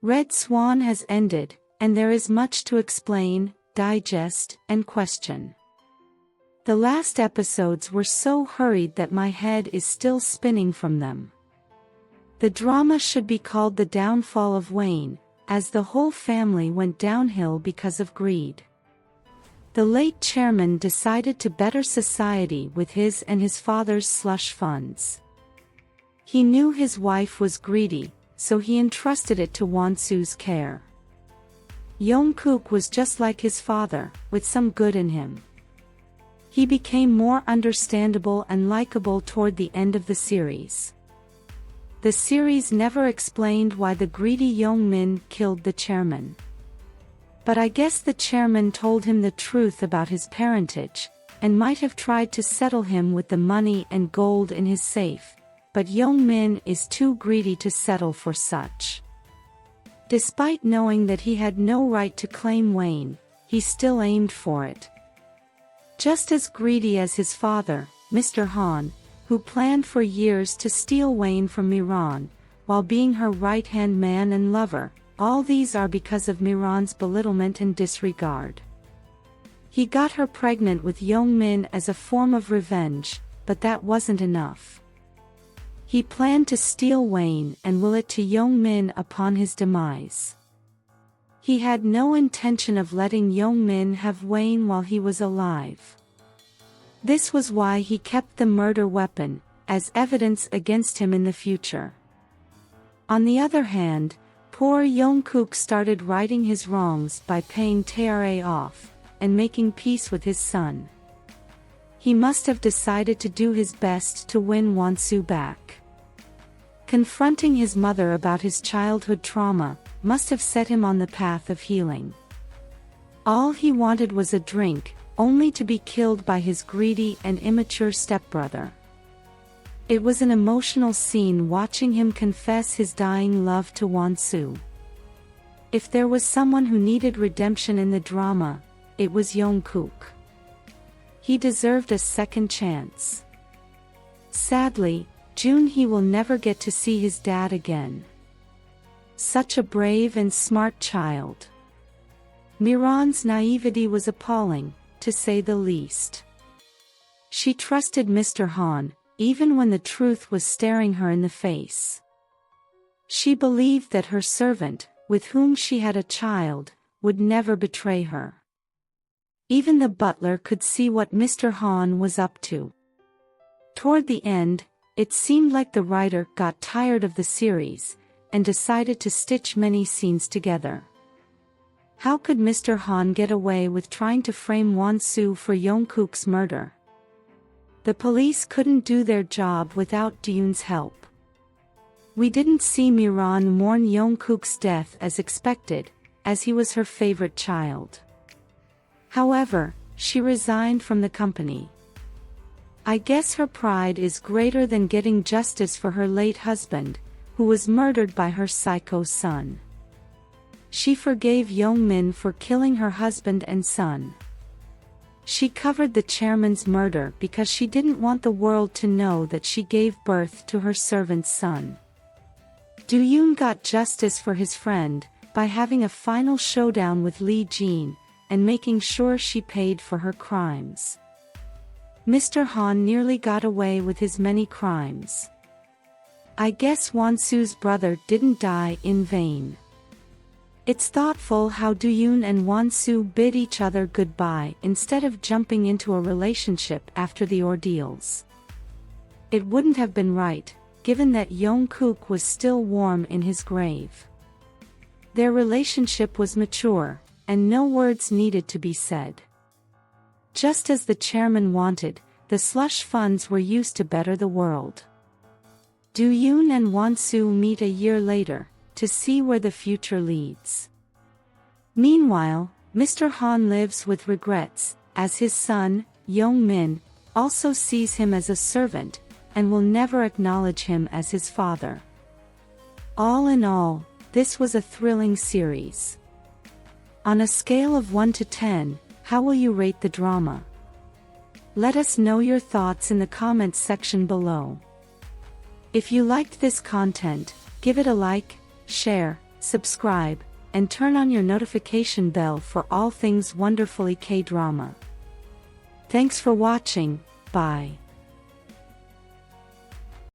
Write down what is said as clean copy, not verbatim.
Red Swan has ended, and there is much to explain, digest, and question. The last episodes were so hurried that my head is still spinning from them. The drama should be called The Downfall of Hwain, as the whole family went downhill because of greed. The late chairman decided to better society with his and his father's slush funds. He knew his wife was greedy, so he entrusted it to Won-soo's care. Yong-guk was just like his father, with some good in him. He became more understandable and likable toward the end of the series. The series never explained why the greedy Yong-min killed the chairman. But I guess the chairman told him the truth about his parentage, and might have tried to settle him with the money and gold in his safe, but Yong-min is too greedy to settle for such. Despite knowing that he had no right to claim Hwain, he still aimed for it. Just as greedy as his father, Mr. Han, who planned for years to steal Hwain from Miran, while being her right-hand man and lover, all these are because of Miran's belittlement and disregard. He got her pregnant with Yong-min as a form of revenge, but that wasn't enough. He planned to steal Hwain and will it to Yong-min upon his demise. He had no intention of letting Yong-min have Hwain while he was alive. This was why he kept the murder weapon, as evidence against him in the future. On the other hand, poor Yong-guk started righting his wrongs by paying Tra off, and making peace with his son. He must have decided to do his best to win Won-soo back. Confronting his mother about his childhood trauma must have set him on the path of healing. All he wanted was a drink, only to be killed by his greedy and immature stepbrother. It was an emotional scene watching him confess his dying love to Won-soo. If there was someone who needed redemption in the drama, it was Yong-guk. He deserved a second chance. Sadly, He will never get to see his dad again. Such a brave and smart child. Miran's naivety was appalling, to say the least. She trusted Mr. Han, even when the truth was staring her in the face. She believed that her servant, with whom she had a child, would never betray her. Even the butler could see what Mr. Han was up to. Toward the end, it seemed like the writer got tired of the series, and decided to stitch many scenes together. How could Mr. Han get away with trying to frame Won-soo for Yong-guk's murder? The police couldn't do their job without Duyun's help. We didn't see Miran mourn Yong-guk's death as expected, as he was her favorite child. However, she resigned from the company. I guess her pride is greater than getting justice for her late husband, who was murdered by her psycho son. She forgave Yong-min for killing her husband and son. She covered the chairman's murder because she didn't want the world to know that she gave birth to her servant's son. Duyun got justice for his friend, by having a final showdown with Lee Jin, and making sure she paid for her crimes. Mr. Han nearly got away with his many crimes. I guess Won-soo's brother didn't die in vain. It's thoughtful how Duyun and Won-soo bid each other goodbye instead of jumping into a relationship after the ordeals. It wouldn't have been right, given that Yong-guk was still warm in his grave. Their relationship was mature, and no words needed to be said. Just as the chairman wanted, the slush funds were used to better the world. Duyun and Won-soo meet a year later, to see where the future leads. Meanwhile, Mr. Han lives with regrets, as his son, Yong-min, also sees him as a servant, and will never acknowledge him as his father. All in all, this was a thrilling series. On a scale of 1 to 10, how will you rate the drama? Let us know your thoughts in the comments section below. If you liked this content, give it a like, share, subscribe, and turn on your notification bell for all things wonderfully K-drama. Thanks for watching, bye.